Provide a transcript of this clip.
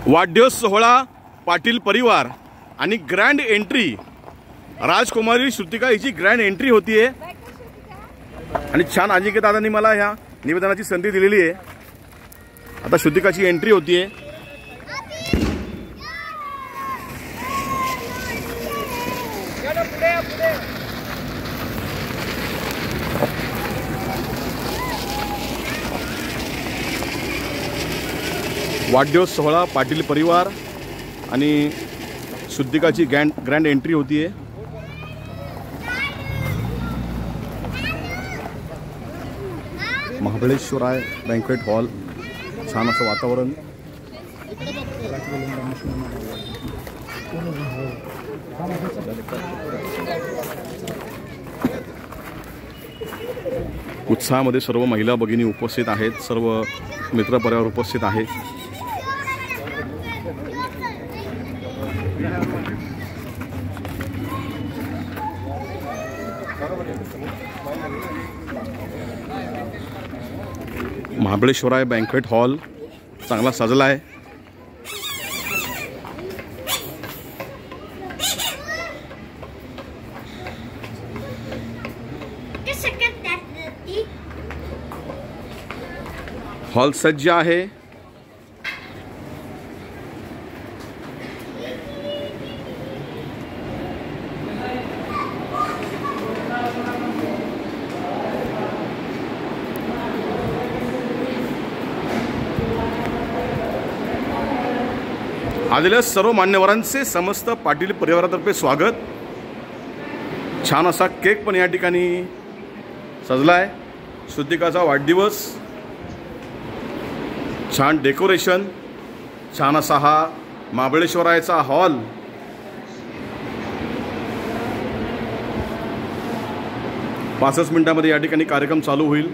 वाढदिवस सोहळा पाटील परिवार आणि ग्रँड एंट्री राजकुमारी श्रुतिका हिची ग्रँड एंट्री होतीये आणि छान अजिंक्य दादांनी मला ह्या निवेदनाची संधी दिलेली आहे। आता श्रुतिकाची एंट्री होतीये। वाढदिवस सोहळा पाटील परिवार आणि श्रुतिकाची ग्रँड एंट्री होतीये। महाबळेश्वराय बँक्वेट हॉल, छान असं वातावरण। उत्साहामध्ये सर्व महिला भगिनी उपस्थित आहेत, सर्व मित्रपरिवार उपस्थित आहे। महाबळेश्वराय बँक्वेट हॉल चांगला सजला आहे। हॉल सज्ज आहे। आलेल्या सर्व मान्यवरांचे समस्त पाटील परिवारातर्फे स्वागत। छान असा केक पण या ठिकाणी सजलाय। श्रुतिकाचा वाढदिवस, छान डेकोरेशन, छान असा हा महाबळेश्वरायचा हॉल। 5 मिनिटांमध्ये या ठिकाणी कार्यक्रम चालू होईल।